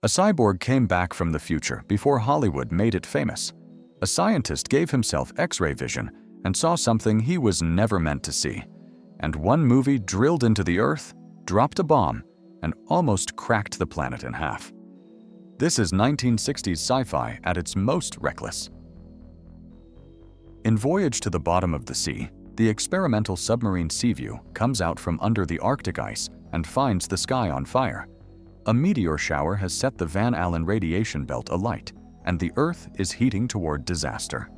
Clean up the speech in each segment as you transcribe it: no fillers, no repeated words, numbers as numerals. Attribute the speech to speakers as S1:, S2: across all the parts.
S1: A cyborg came back from the future before Hollywood made it famous. A scientist gave himself X-ray vision and saw something he was never meant to see. And one movie drilled into the Earth, dropped a bomb, and almost cracked the planet in half. This is 1960s sci-fi at its most reckless. In Voyage to the Bottom of the Sea, the experimental submarine Seaview comes out from under the Arctic ice and finds the sky on fire. A meteor shower has set the Van Allen radiation belt alight, and the Earth is heating toward disaster.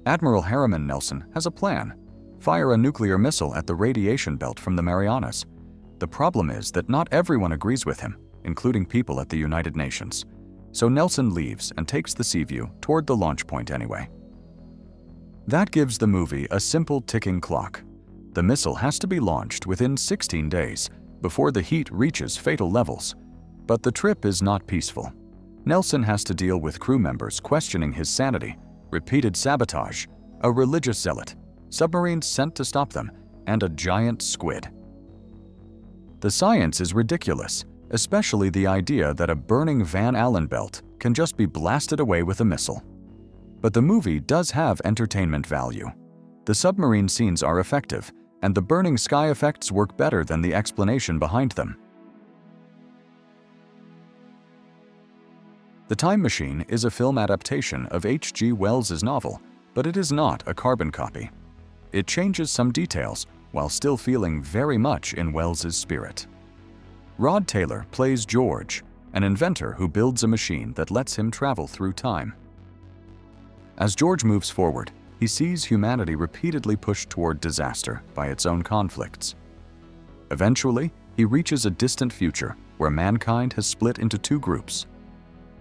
S1: Admiral Harriman Nelson has a plan: fire a nuclear missile at the radiation belt from the Marianas. The problem is that not everyone agrees with him, including people at the United Nations. So Nelson leaves and takes the Seaview toward the launch point anyway. That gives the movie a simple ticking clock. The missile has to be launched within 16 days before the heat reaches fatal levels. But the trip is not peaceful. Nelson has to deal with crew members questioning his sanity, repeated sabotage, a religious zealot, submarines sent to stop them, and a giant squid. The science is ridiculous, especially the idea that a burning Van Allen belt can just be blasted away with a missile. But the movie does have entertainment value. The submarine scenes are effective, and the burning sky effects work better than the explanation behind them. The Time Machine is a film adaptation of H.G. Wells's novel, but it is not a carbon copy. It changes some details while still feeling very much in Wells's spirit. Rod Taylor plays George, an inventor who builds a machine that lets him travel through time. As George moves forward, he sees humanity repeatedly pushed toward disaster by its own conflicts. Eventually, he reaches a distant future where mankind has split into two groups: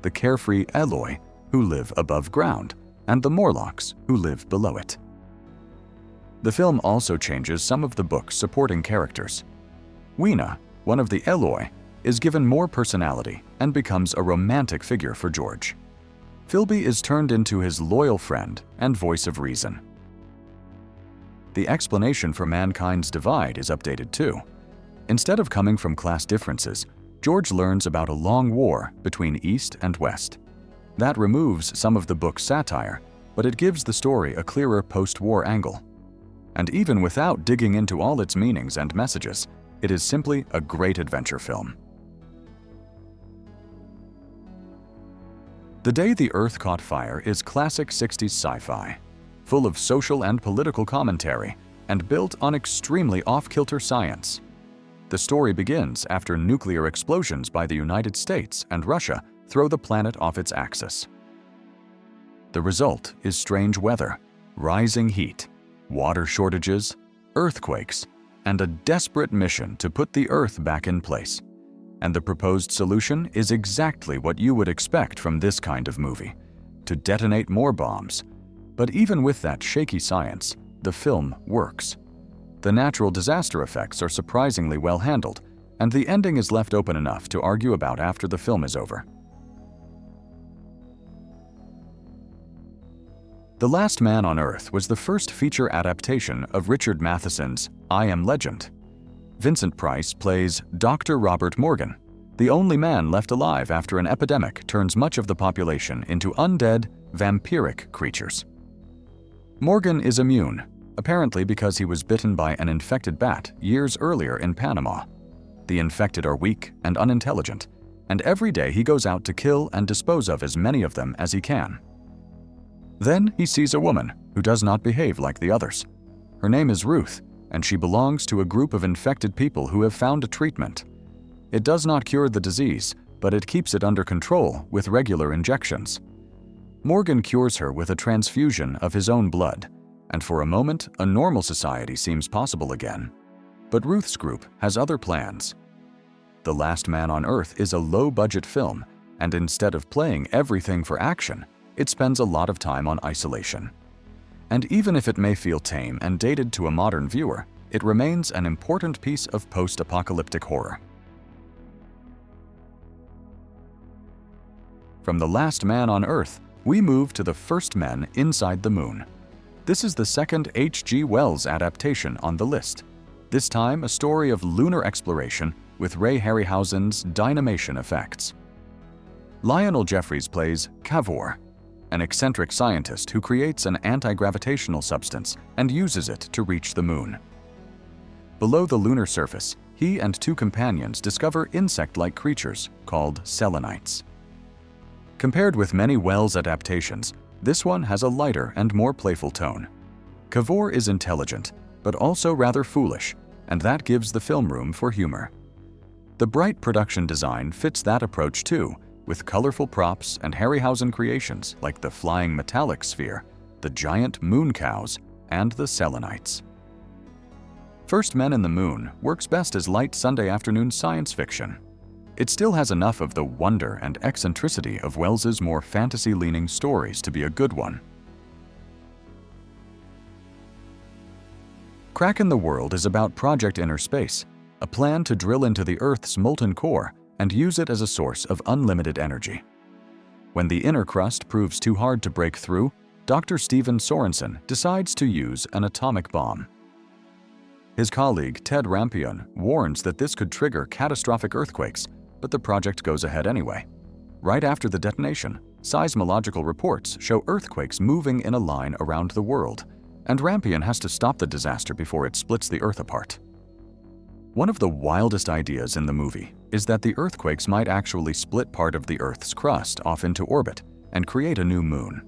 S1: the carefree Eloi, who live above ground, and the Morlocks, who live below it. The film also changes some of the book's supporting characters. Weena, one of the Eloi, is given more personality and becomes a romantic figure for George. Philby is turned into his loyal friend and voice of reason. The explanation for mankind's divide is updated too. Instead of coming from class differences, George learns about a long war between East and West. That removes some of the book's satire, but it gives the story a clearer post-war angle. And even without digging into all its meanings and messages, it is simply a great adventure film. The Day the Earth Caught Fire is classic 60s sci-fi, full of social and political commentary, and built on extremely off-kilter science. The story begins after nuclear explosions by the United States and Russia throw the planet off its axis. The result is strange weather, rising heat, water shortages, earthquakes, and a desperate mission to put the Earth back in place. And the proposed solution is exactly what you would expect from this kind of movie: to detonate more bombs. But even with that shaky science, the film works. The natural disaster effects are surprisingly well handled, and the ending is left open enough to argue about after the film is over. The Last Man on Earth was the first feature adaptation of Richard Matheson's I Am Legend. Vincent Price plays Dr. Robert Morgan, the only man left alive after an epidemic turns much of the population into undead, vampiric creatures. Morgan is immune, apparently because he was bitten by an infected bat years earlier in Panama. The infected are weak and unintelligent, and every day he goes out to kill and dispose of as many of them as he can. Then he sees a woman who does not behave like the others. Her name is Ruth, and she belongs to a group of infected people who have found a treatment. It does not cure the disease, but it keeps it under control with regular injections. Morgan cures her with a transfusion of his own blood, and for a moment, a normal society seems possible again. But Ruth's group has other plans. The Last Man on Earth is a low-budget film, and instead of playing everything for action, it spends a lot of time on isolation. And even if it may feel tame and dated to a modern viewer, it remains an important piece of post-apocalyptic horror. From The Last Man on Earth, we move to The First Men Inside the Moon. This is the second H.G. Wells adaptation on the list, this time a story of lunar exploration with Ray Harryhausen's dynamation effects. Lionel Jeffries plays Cavor, an eccentric scientist who creates an anti-gravitational substance and uses it to reach the moon. Below the lunar surface, he and two companions discover insect-like creatures called selenites. Compared with many Wells adaptations, this one has a lighter and more playful tone. Cavor is intelligent, but also rather foolish, and that gives the film room for humor. The bright production design fits that approach too, with colorful props and Harryhausen creations like the flying metallic sphere, the giant moon cows, and the selenites. First Men in the Moon works best as light Sunday afternoon science fiction. It still has enough of the wonder and eccentricity of Wells's more fantasy-leaning stories to be a good one. Crack in the World is about Project Inner Space, a plan to drill into the Earth's molten core and use it as a source of unlimited energy. When the inner crust proves too hard to break through, Dr. Steven Sorensen decides to use an atomic bomb. His colleague Ted Rampion warns that this could trigger catastrophic earthquakes, but the project goes ahead anyway. Right after the detonation, seismological reports show earthquakes moving in a line around the world, and Rampion has to stop the disaster before it splits the Earth apart. One of the wildest ideas in the movie is that the earthquakes might actually split part of the Earth's crust off into orbit and create a new moon.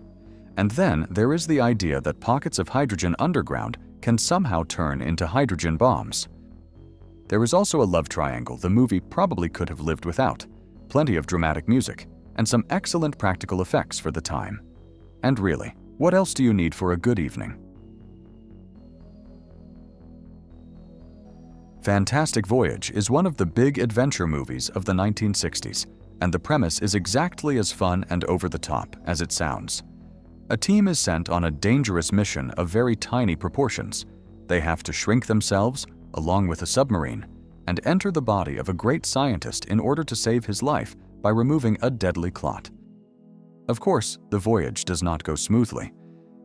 S1: And then there is the idea that pockets of hydrogen underground can somehow turn into hydrogen bombs. There is also a love triangle the movie probably could have lived without, plenty of dramatic music, and some excellent practical effects for the time. And really, what else do you need for a good evening? Fantastic Voyage is one of the big adventure movies of the 1960s, and the premise is exactly as fun and over-the-top as it sounds. A team is sent on a dangerous mission of very tiny proportions. They have to shrink themselves, along with a submarine, and enter the body of a great scientist in order to save his life by removing a deadly clot. Of course, the voyage does not go smoothly.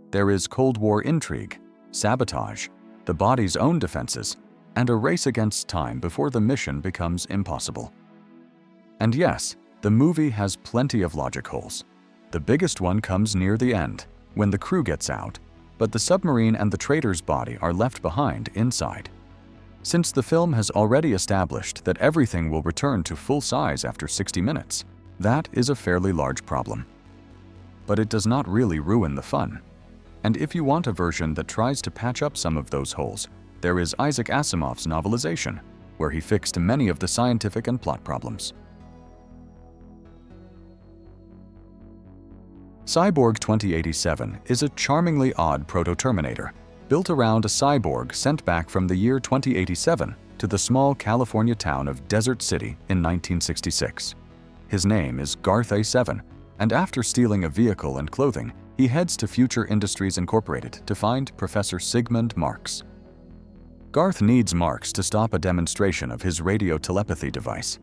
S1: There is Cold War intrigue, sabotage, the body's own defenses, and a race against time before the mission becomes impossible. And yes, the movie has plenty of logic holes. The biggest one comes near the end, when the crew gets out, but the submarine and the traitor's body are left behind inside. Since the film has already established that everything will return to full size after 60 minutes, that is a fairly large problem. But it does not really ruin the fun. And if you want a version that tries to patch up some of those holes, there is Isaac Asimov's novelization, where he fixed many of the scientific and plot problems. Cyborg 2087 is a charmingly odd proto-Terminator, built around a cyborg sent back from the year 2087 to the small California town of Desert City in 1966. His name is Garth A7, and after stealing a vehicle and clothing, he heads to Future Industries Incorporated to find Professor Sigmund Marks. Garth needs Marks to stop a demonstration of his radio telepathy device.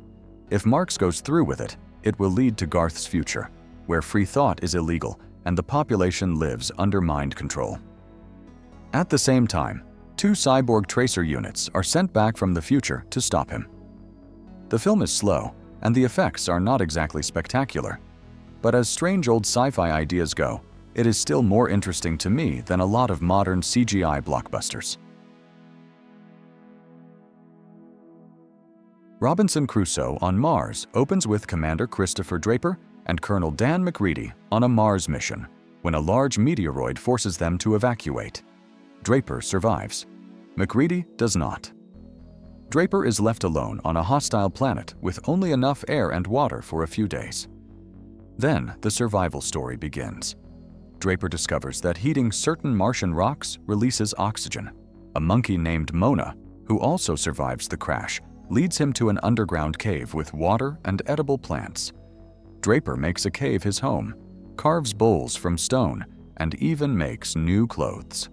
S1: If Marks goes through with it, it will lead to Garth's future, where free thought is illegal and the population lives under mind control. At the same time, 2 cyborg tracer units are sent back from the future to stop him. The film is slow, and the effects are not exactly spectacular. But as strange old sci-fi ideas go, it is still more interesting to me than a lot of modern CGI blockbusters. Robinson Crusoe on Mars opens with Commander Christopher Draper and Colonel Dan McReady on a Mars mission when a large meteoroid forces them to evacuate. Draper survives. McReady does not. Draper is left alone on a hostile planet with only enough air and water for a few days. Then the survival story begins. Draper discovers that heating certain Martian rocks releases oxygen. A monkey named Mona, who also survives the crash, leads him to an underground cave with water and edible plants. Draper makes a cave his home, carves bowls from stone, and even makes new clothes.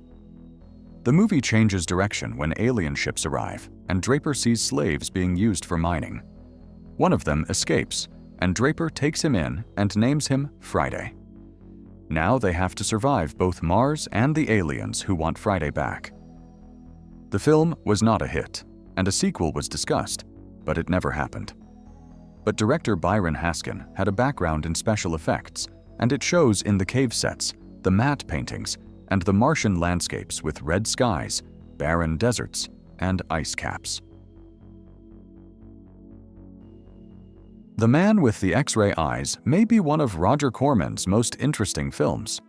S1: The movie changes direction when alien ships arrive, and Draper sees slaves being used for mining. One of them escapes, and Draper takes him in and names him Friday. Now they have to survive both Mars and the aliens who want Friday back. The film was not a hit, and a sequel was discussed, but it never happened. but director Byron Haskin had a background in special effects, and it shows in the cave sets, the matte paintings, and the Martian landscapes with red skies, barren deserts, and ice caps. The Man with the X-ray Eyes may be one of Roger Corman's most interesting films.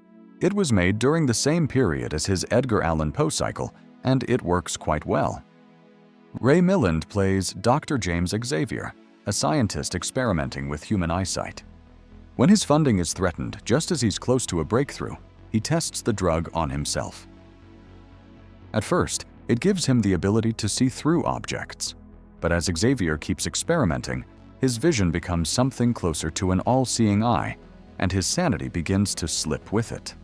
S1: It was made during the same period as his Edgar Allan Poe cycle, and it works quite well. Ray Milland plays Dr. James Xavier, a scientist experimenting with human eyesight. When his funding is threatened just as he's close to a breakthrough, he tests the drug on himself. At first, it gives him the ability to see through objects, but as Xavier keeps experimenting, his vision becomes something closer to an all-seeing eye, and his sanity begins to slip with it.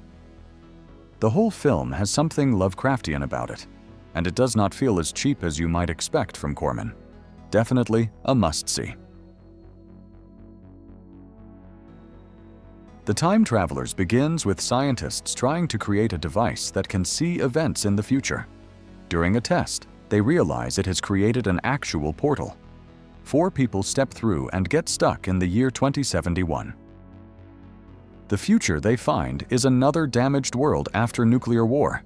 S1: The whole film has something Lovecraftian about it, and it does not feel as cheap as you might expect from Corman. Definitely a must-see. The Time Travelers begins with scientists trying to create a device that can see events in the future. During a test, they realize it has created an actual portal. 4 people step through and get stuck in the year 2071. The future they find is another damaged world after nuclear war.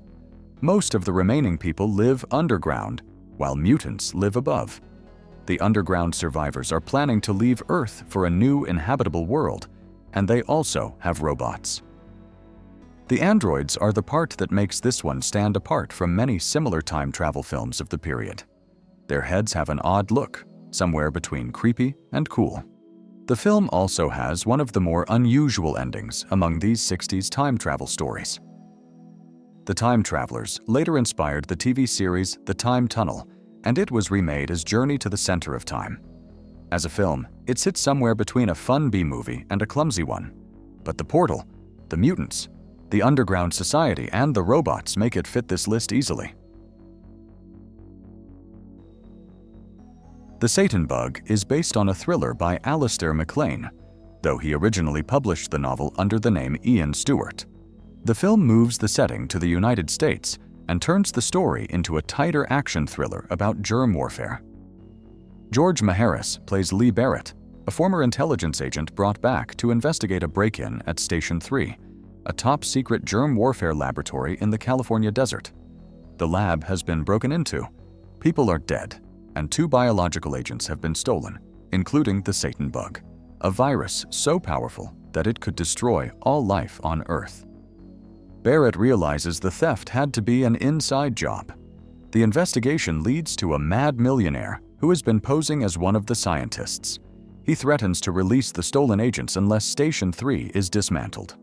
S1: Most of the remaining people live underground, while mutants live above. The underground survivors are planning to leave Earth for a new inhabitable world, and they also have robots. The androids are the part that makes this one stand apart from many similar time travel films of the period. Their heads have an odd look, somewhere between creepy and cool. The film also has one of the more unusual endings among these 60s time travel stories. The Time Travelers later inspired the TV series The Time Tunnel, and it was remade as Journey to the Center of Time. As a film, it sits somewhere between a fun B-movie and a clumsy one. But the portal, the mutants, the underground society, and the robots make it fit this list easily. The Satan Bug is based on a thriller by Alistair MacLean, though he originally published the novel under the name Ian Stewart. The film moves the setting to the United States and turns the story into a tighter action thriller about germ warfare. George Maharis plays Lee Barrett, a former intelligence agent brought back to investigate a break-in at Station 3, a top-secret germ warfare laboratory in the California desert. The lab has been broken into, people are dead, and 2 biological agents have been stolen, including the Satan Bug, a virus so powerful that it could destroy all life on Earth. Barrett realizes the theft had to be an inside job. The investigation leads to a mad millionaire who has been posing as one of the scientists. He threatens to release the stolen agents unless Station 3 is dismantled.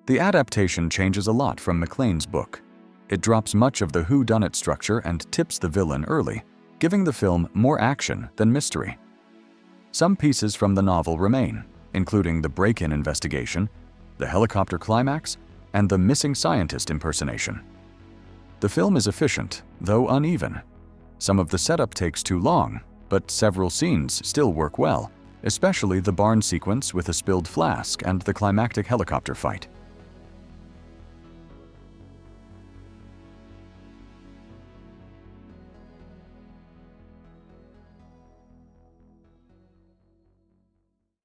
S1: The adaptation changes a lot from MacLean's book. It drops much of the whodunit structure and tips the villain early, giving the film more action than mystery. Some pieces from the novel remain, including the break-in investigation, the helicopter climax, and the missing scientist impersonation. The film is efficient, though uneven. Some of the setup takes too long, but several scenes still work well, especially the barn sequence with a spilled flask and the climactic helicopter fight.